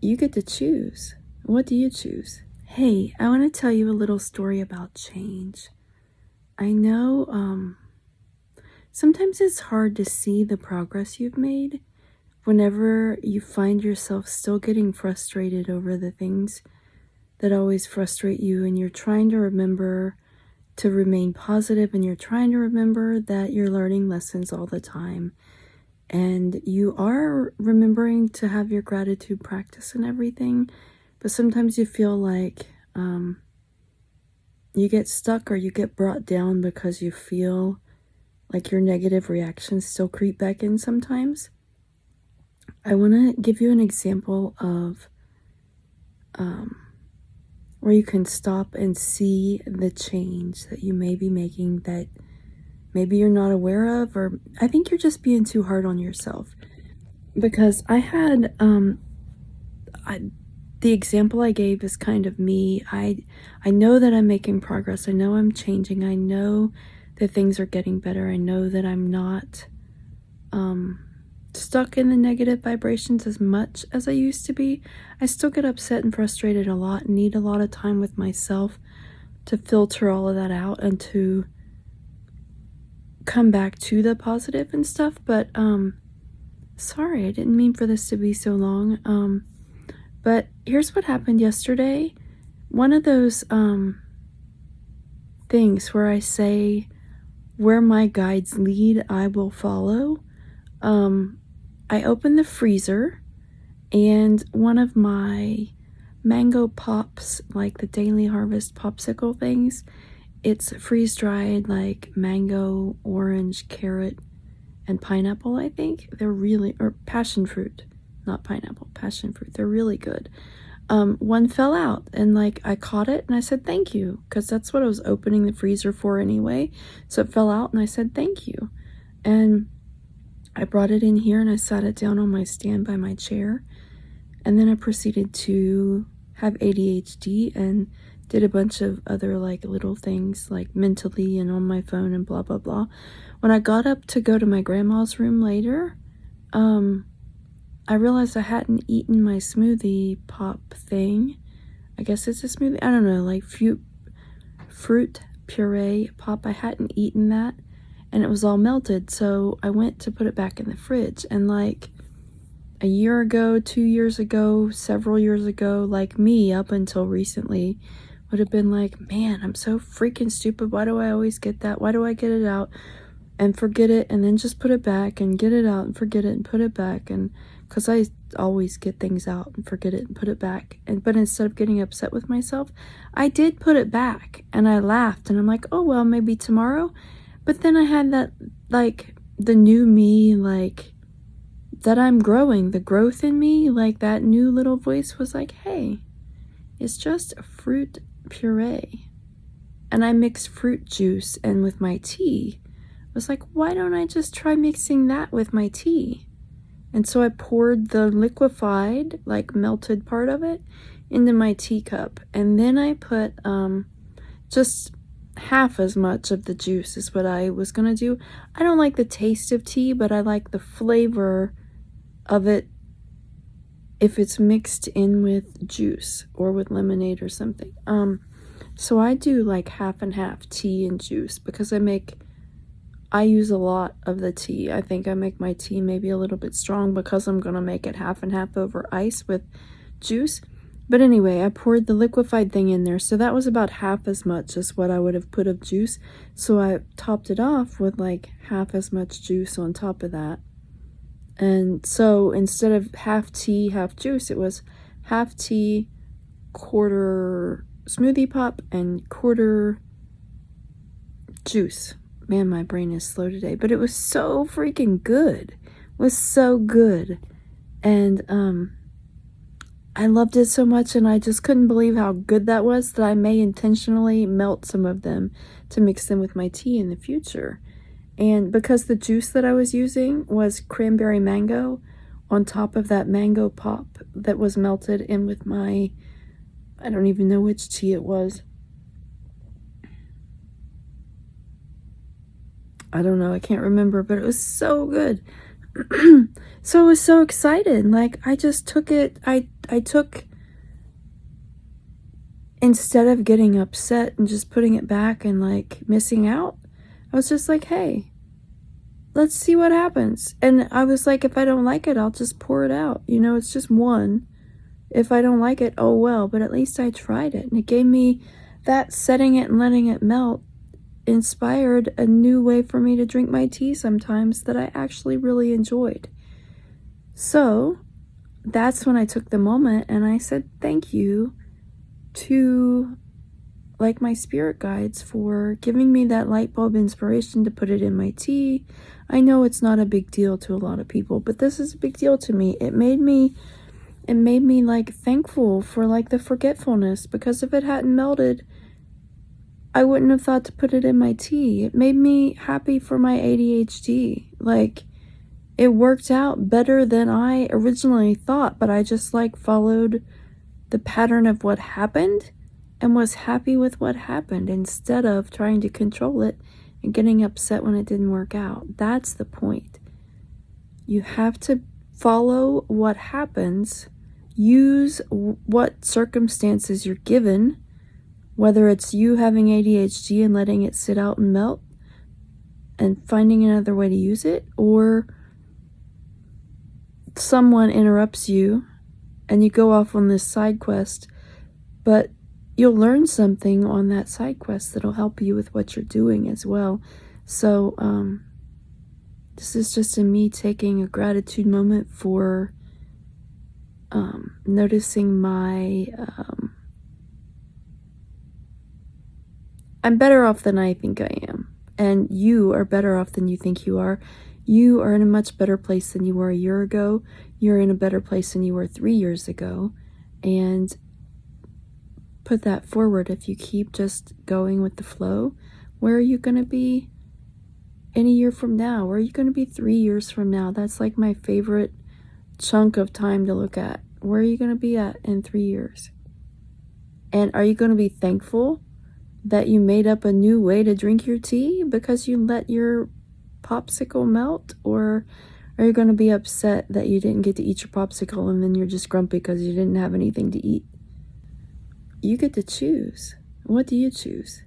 you get to choose. What do you choose? Hey, I want to tell you a little story about change. I know sometimes it's hard to see the progress you've made whenever you find yourself still getting frustrated over the things that always frustrate you, and you're trying to remember to remain positive, and you're trying to remember that you're learning lessons all the time, and you are remembering to have your gratitude practice and everything, but sometimes you feel like you get stuck or you get brought down because you feel like your negative reactions still creep back in sometimes. I want to give you an example of where you can stop and see the change that you may be making that maybe you're not aware of, or I think you're just being too hard on yourself. Because I had the example I gave is kind of me. I know that I'm making progress. I know I'm changing. I know that things are getting better. I know that I'm not stuck in the negative vibrations as much as I used to be. I still get upset and frustrated a lot and need a lot of time with myself to filter all of that out and to come back to the positive and stuff. But sorry, I didn't mean for this to be so long. But here's what happened yesterday. One of those things where I say, where my guides lead, I will follow. I opened the freezer, and one of my mango pops, like the Daily Harvest popsicle things, it's freeze-dried like mango, orange, carrot, and pineapple, I think. They're really, or passion fruit, not pineapple, passion fruit. They're really good. One fell out, and like I caught it and I said thank you, because that's what I was opening the freezer for anyway. So it fell out and I said thank you. And I brought it in here and I sat it down on my stand by my chair. And then I proceeded to have ADHD and did a bunch of other like little things like mentally and on my phone and blah, blah, blah. When I got up to go to my grandma's room later, I realized I hadn't eaten my smoothie pop thing. I guess it's a smoothie. I don't know, like fruit puree pop. I hadn't eaten that. And it was all melted, so I went to put it back in the fridge. And like a year ago, 2 years ago, several years ago, like me up until recently, would have been like, man, I'm so freaking stupid. Why do I always get that? Why do I get it out and forget it and then just put it back and get it out and forget it and put it back? And because I always get things out and forget it and put it back. But instead of getting upset with myself, I did put it back and I laughed and I'm like, oh, well, maybe tomorrow. But then I had that, like, the new me, like, that I'm growing, the growth in me, like, that new little voice was like, hey, it's just fruit puree. And I mixed fruit juice and with my tea. I was like, why don't I just try mixing that with my tea? And so I poured the liquefied, like, melted part of it into my teacup. And then I put just half as much of the juice is what I was gonna do. I don't like the taste of tea, but I like the flavor of it if it's mixed in with juice or with lemonade or something. So I do like half and half tea and juice because I use a lot of the tea. I think I make my tea maybe a little bit strong because I'm gonna make it half and half over ice with juice. But anyway, I poured the liquefied thing in there, so that was about half as much as what I would have put of juice. So I topped it off with like half as much juice on top of that. And so instead of half tea, half juice, it was half tea, quarter smoothie pop, and quarter juice. Man, my brain is slow today, but it was so freaking good. It was so good. And I loved it so much, and I just couldn't believe how good that was that I may intentionally melt some of them to mix them with my tea in the future. And because the juice that I was using was cranberry mango on top of that mango pop that was melted in with my, I don't even know which tea it was. I don't know, I can't remember, but it was so good. So I was so excited. Like, I just took it, I I took, instead of getting upset and just putting it back and like missing out, I was just like, hey, let's see what happens. And I was like, if I don't like it, I'll just pour it out. You know, it's just one. If I don't like it, oh well, but at least I tried it. And it gave me that, setting it and letting it melt inspired a new way for me to drink my tea sometimes that I actually really enjoyed. So that's when I took the moment and I said thank you to like my spirit guides for giving me that light bulb inspiration to put it in my tea. I know it's not a big deal to a lot of people, but this is a big deal to me. It made me like thankful for like the forgetfulness, because if it hadn't melted, I wouldn't have thought to put it in my tea. It made me happy for my ADHD. Like, it worked out better than I originally thought, but I just like followed the pattern of what happened and was happy with what happened instead of trying to control it and getting upset when it didn't work out. That's the point. You have to follow what happens, use what circumstances you're given, whether it's you having ADHD and letting it sit out and melt and finding another way to use it, or someone interrupts you and you go off on this side quest, but you'll learn something on that side quest that'll help you with what you're doing as well. So this is just me taking a gratitude moment for noticing my I'm better off than I think I am, and you are better off than you think you are. You are in a much better place than you were a year ago. You're in a better place than you were 3 years ago, and put that forward. If you keep just going with the flow, where are you going to be in a year from now? Where are you going to be 3 years from now? That's like my favorite chunk of time to look at. Where are you going to be at in 3 years? And are you going to be thankful that you made up a new way to drink your tea because you let your popsicle melt? Or are you going to be upset that you didn't get to eat your popsicle and then you're just grumpy because you didn't have anything to eat? You get to choose. What do you choose?